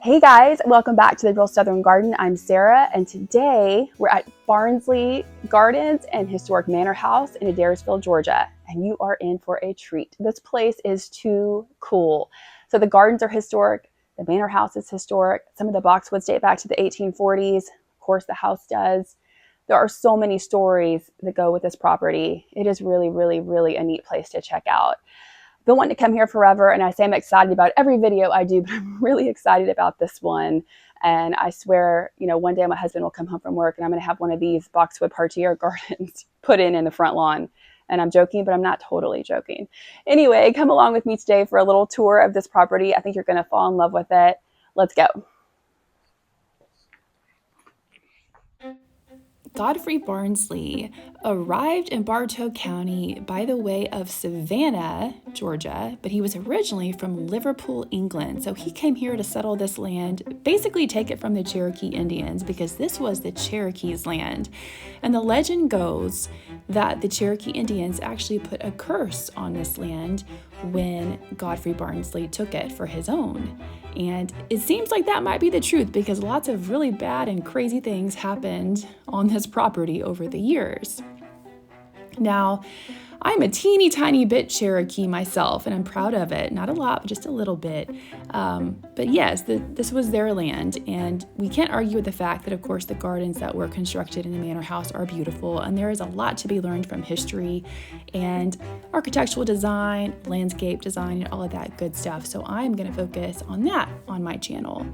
Hey guys, welcome back to the Real Southern Garden. I'm Sarah, and today we're at Barnsley Gardens and Historic Manor House in Adairsville, Georgia, and you are in for a treat. This place is too cool. So the gardens are historic, the manor house is historic, some of the boxwoods date back to the 1840s, of course the house does. There are so many stories that go with this property. It is really a neat place to check out. Been wanting to come here forever, and I say I'm excited about every video I do, but I'm really excited about this one. And I swear, one day my husband will come home from work and I'm going to have one of these boxwood parterre gardens put in the front lawn. And I'm joking, but I'm not totally joking. Anyway, come along with me today for a little tour of this property. I think you're going to fall in love with it. Let's go. Godfrey Barnsley arrived in Bartow County by the way of Savannah, Georgia, but he was originally from Liverpool, England. So he came here to settle this land, basically take it from the Cherokee Indians, because this was the Cherokees' land. And the legend goes that the Cherokee Indians actually put a curse on this land when Godfrey Barnsley took it for his own. And it seems like that might be the truth, because lots of really bad and crazy things happened on this property over the years. Now, I'm a teeny tiny bit Cherokee myself, and I'm proud of it. Not a lot, but just a little bit. But yes, this was their land, and we can't argue with the fact that, of course, the gardens that were constructed in the manor house are beautiful, and there is a lot to be learned from history and architectural design, landscape design, and all of that good stuff. So I'm going to focus on that on my channel.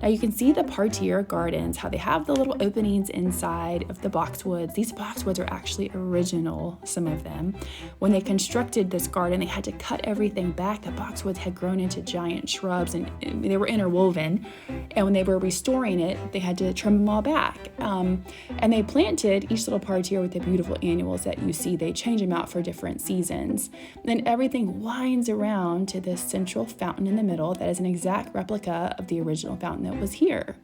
Now you can see the parterre gardens, how they have the little openings inside of the boxwoods. These boxwoods are actually original, some of them. When they constructed this garden, they had to cut everything back. The boxwoods had grown into giant shrubs and they were interwoven. And when they were restoring it, they had to trim them all back. And they planted each little parterre with the beautiful annuals that you see. They change them out for different seasons. And everything winds around to this central fountain in the middle that is an exact replica of the original fountain that was here.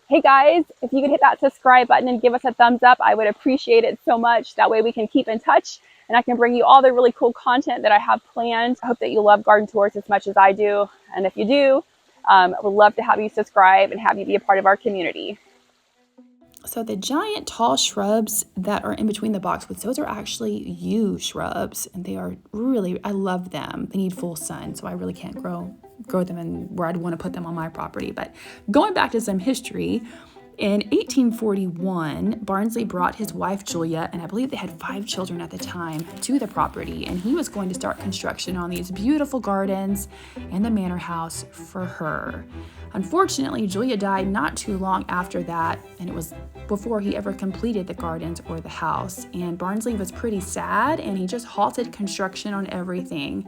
Hey guys, if you could hit that subscribe button and give us a thumbs up, I would appreciate it so much. That way we can keep in touch and I can bring you all the really cool content that I have planned. I hope that you love garden tours as much as I do. And if you do, I would love to have you subscribe and have you be a part of our community. So the giant tall shrubs that are in between the boxwoods, those are actually yew shrubs, and they are really, I love them. They need full sun, so I really can't grow them in where I'd want to put them on my property. But going back to some history, in 1841, Barnsley brought his wife Julia, and I believe they had 5 children at the time, to the property, and he was going to start construction on these beautiful gardens and the manor house for her. Unfortunately, Julia died not too long after that, and it was before he ever completed the gardens or the house. And Barnsley was pretty sad, and he just halted construction on everything.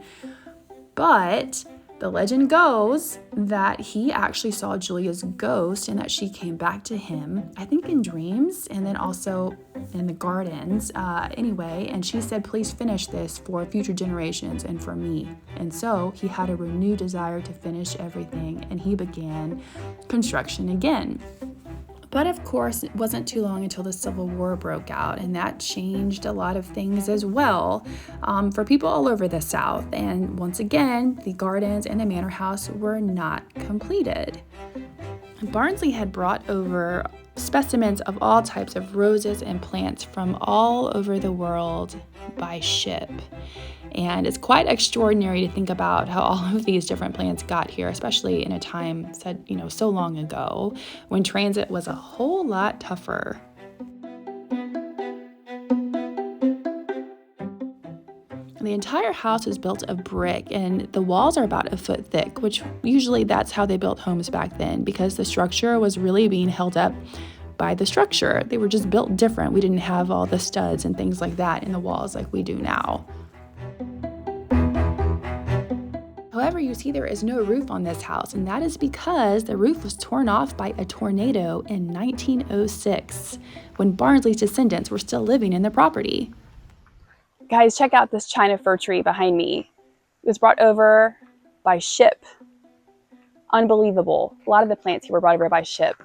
But the legend goes that he actually saw Julia's ghost and that she came back to him, I think in dreams, and then also in the gardens. Anyway, and she said, please finish this for future generations and for me. And so he had a renewed desire to finish everything, and he began construction again. But of course, it wasn't too long until the Civil War broke out, and that changed a lot of things as well for people all over the South. And once again, the gardens and the manor house were not completed. Barnsley had brought over specimens of all types of roses and plants from all over the world by ship. And it's quite extraordinary to think about how all of these different plants got here, especially in a time said, so long ago when transit was a whole lot tougher. The entire house is built of brick, and the walls are about a foot thick, which usually that's how they built homes back then, because the structure was really being held up by the structure. They were just built different. We didn't have all the studs and things like that in the walls like we do now. However, you see there is no roof on this house, and that is because the roof was torn off by a tornado in 1906 when Barnsley's descendants were still living in the property. Guys, check out this China fir tree behind me. It was brought over by ship. Unbelievable. A lot of the plants here were brought over by ship.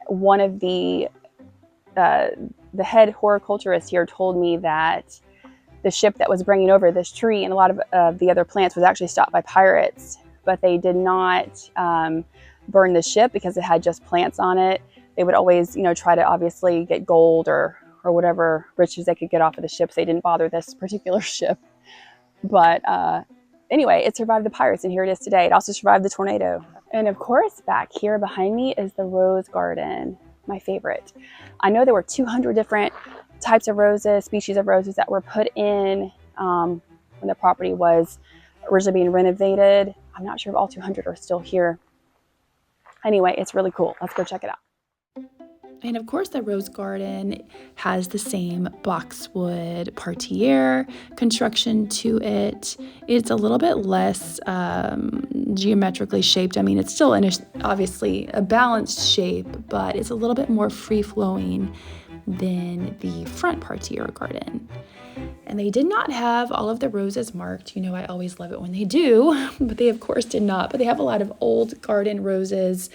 One of the head horticulturist here told me that the ship that was bringing over this tree and a lot of the other plants was actually stopped by pirates, but they did not burn the ship because it had just plants on it. They would always, try to obviously get gold or whatever riches they could get off of the ships. They didn't bother this particular ship. But anyway, it survived the pirates, and here it is today. It also survived the tornado. And of course, back here behind me is the rose garden, my favorite. I know there were 200 different types of roses, species of roses that were put in when the property was originally being renovated. I'm not sure if all 200 are still here. Anyway, it's really cool. Let's go check it out. And of course, the rose garden has the same boxwood parterre construction to it. It's a little bit less geometrically shaped. I mean, it's still obviously a balanced shape, but it's a little bit more free-flowing than the front parterre garden. And they did not have all of the roses marked. I always love it when they do, but they of course did not. But they have a lot of old garden roses.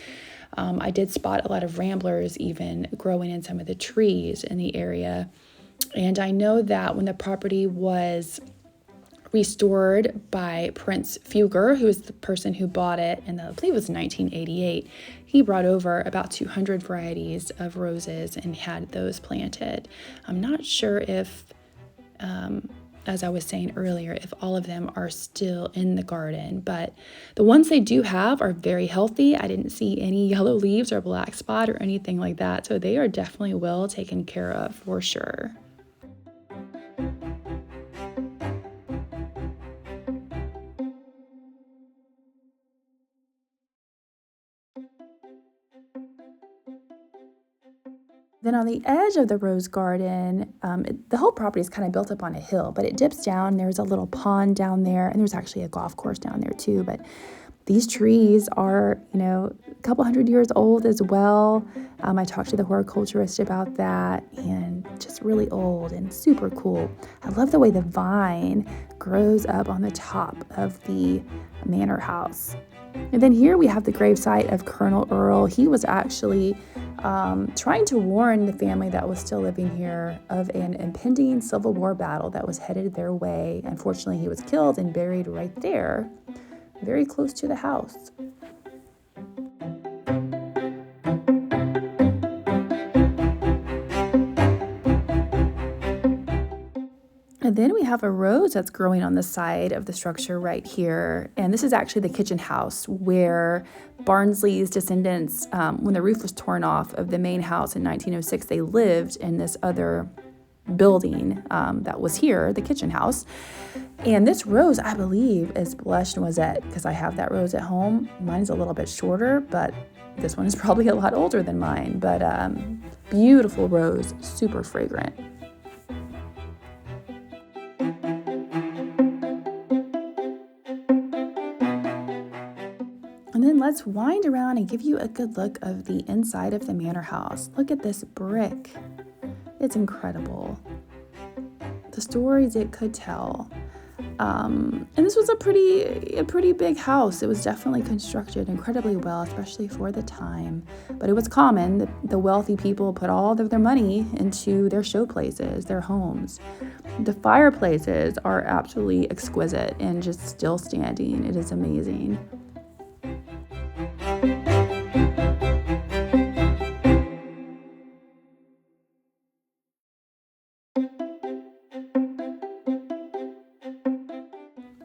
I did spot a lot of ramblers even growing in some of the trees in the area. And I know that when the property was restored by Prince Fugger, who is the person who bought it, and I believe it was 1988, he brought over about 200 varieties of roses and had those planted. I'm not sure if, as I was saying earlier, if all of them are still in the garden, but the ones they do have are very healthy. I didn't see any yellow leaves or black spot or anything like that, so they are definitely well taken care of for sure. Then on the edge of the rose garden, the whole property is kind of built up on a hill, but it dips down. There's a little pond down there, and there's actually a golf course down there too. But these trees are, a couple hundred years old as well. I talked to the horticulturist about that, and just really old and super cool. I love the way the vine grows up on the top of the manor house. And then here we have the gravesite of Colonel Earl. He was actually trying to warn the family that was still living here of an impending Civil War battle that was headed their way. Unfortunately, he was killed and buried right there, very close to the house. And then we have a rose that's growing on the side of the structure right here. And this is actually the kitchen house where Barnsley's descendants, when the roof was torn off of the main house in 1906, they lived in this other building that was here, the kitchen house. And this rose, I believe, is blush noisette because I have that rose at home. Mine's a little bit shorter, but this one is probably a lot older than mine. But beautiful rose, super fragrant. And then let's wind around and give you a good look of the inside of the manor house. Look at this brick. It's incredible. The stories it could tell. And this was a pretty big house. It was definitely constructed incredibly well, especially for the time. But it was common that the wealthy people put all of their money into their show places, their homes. The fireplaces are absolutely exquisite and just still standing. It is amazing.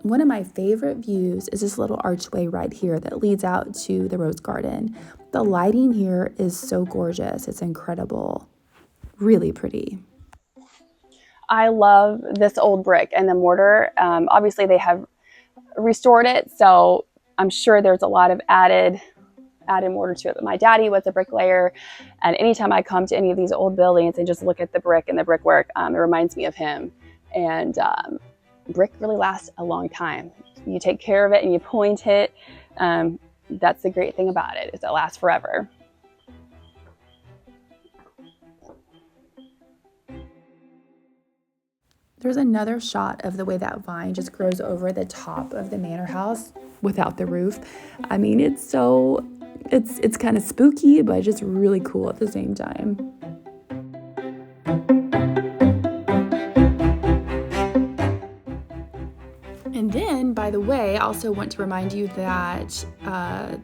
One of my favorite views is this little archway right here that leads out to the rose garden. The lighting here is so gorgeous. It's incredible. Really pretty. I love this old brick and the mortar. Obviously, they have restored it, so I'm sure there's a lot of added mortar to it. But my daddy was a bricklayer, and anytime I come to any of these old buildings and just look at the brick and the brickwork, it reminds me of him. And brick really lasts a long time. You take care of it and you point it. That's the great thing about it, is it lasts forever. There's another shot of the way that vine just grows over the top of the manor house without the roof. I mean, it's kind of spooky, but just really cool at the same time. way, I also want to remind you that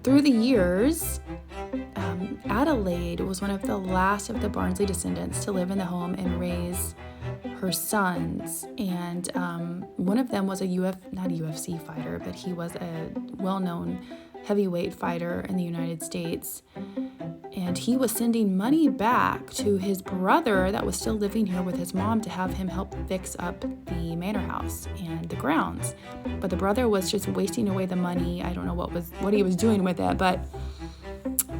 through the years, Adelaide was one of the last of the Barnsley descendants to live in the home and raise her sons. And one of them was not a UFC fighter, but he was a well-known heavyweight fighter in the United States. And he was sending money back to his brother that was still living here with his mom to have him help fix up the manor house and the grounds. But the brother was just wasting away the money. I don't know what he was doing with it, but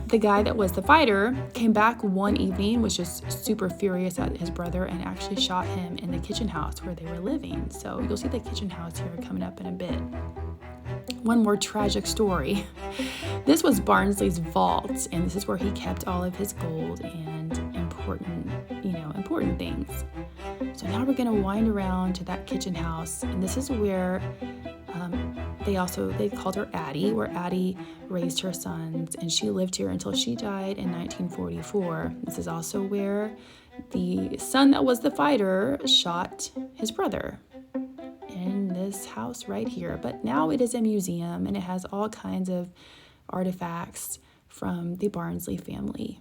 the guy that was the fighter came back one evening, was just super furious at his brother, and actually shot him in the kitchen house where they were living. So you'll see the kitchen house here coming up in a bit. One more tragic story. This was Barnsley's vault, and this is where he kept all of his gold and important things. So now we're going to wind around to that kitchen house, and this is where they called her Addie, where Addie raised her sons, and she lived here until she died in 1944. This is also where the son that was the fighter shot his brother, in this house right here. But now it is a museum, and it has all kinds of artifacts from the Barnsley family.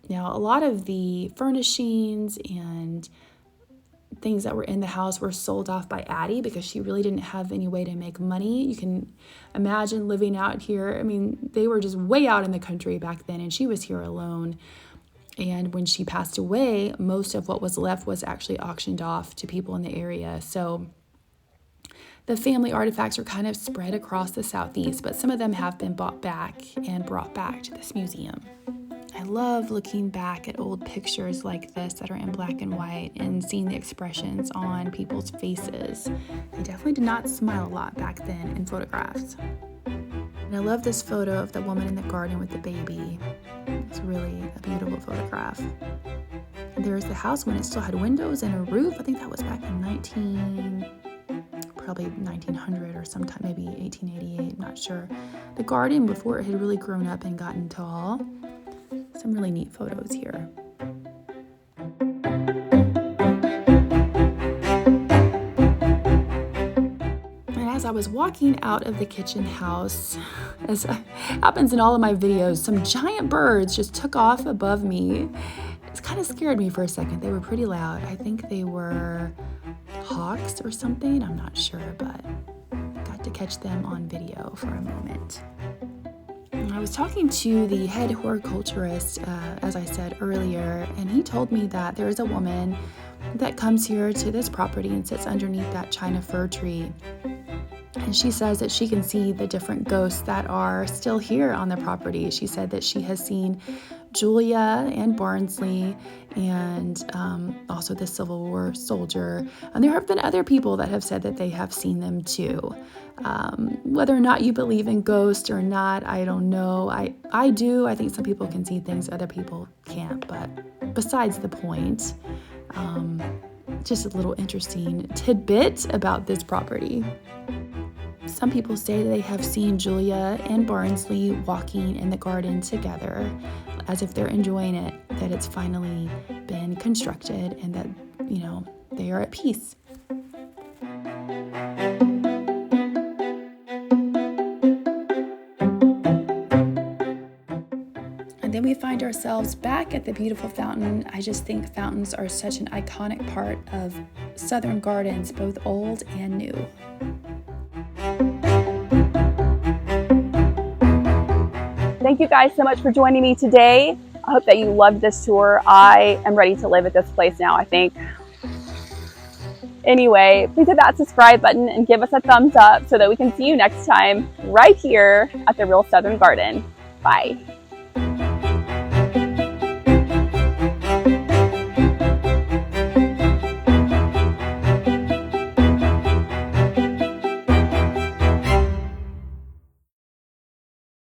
Now, a lot of the furnishings and things that were in the house were sold off by Addie because she really didn't have any way to make money. You can imagine living out here. I mean, they were just way out in the country back then, and she was here alone. And when she passed away, most of what was left was actually auctioned off to people in the area. So the family artifacts are kind of spread across the Southeast, but some of them have been bought back and brought back to this museum. I love looking back at old pictures like this that are in black and white and seeing the expressions on people's faces. They definitely did not smile a lot back then in photographs. And I love this photo of the woman in the garden with the baby. It's really a beautiful photograph. And there's the house when it still had windows and a roof. I think that was back in probably 1900 or sometime, maybe 1888, I'm not sure. The garden before it had really grown up and gotten tall. Some really neat photos here. And as I was walking out of the kitchen house, as happens in all of my videos, some giant birds just took off above me. It kind of scared me for a second. They were pretty loud. I think they were hawks or something. I'm not sure, but I got to catch them on video for a moment. I was talking to the head horticulturist, as I said earlier, and he told me that there is a woman that comes here to this property and sits underneath that China fir tree. And she says that she can see the different ghosts that are still here on the property. She said that she has seen Julia and Barnsley and also the Civil War soldier. And there have been other people that have said that they have seen them too. Whether or not you believe in ghosts or not, I don't know. I do. I think some people can see things other people can't. But besides the point, just a little interesting tidbit about this property. Some people say they have seen Julia and Barnsley walking in the garden together as if they're enjoying it, that it's finally been constructed and that, they are at peace. And then we find ourselves back at the beautiful fountain. I just think fountains are such an iconic part of Southern gardens, both old and new. Thank you guys so much for joining me today. I hope that you loved this tour. I am ready to live at this place now, I think. Anyway, please hit that subscribe button and give us a thumbs up so that we can see you next time right here at the Real Southern Garden. Bye.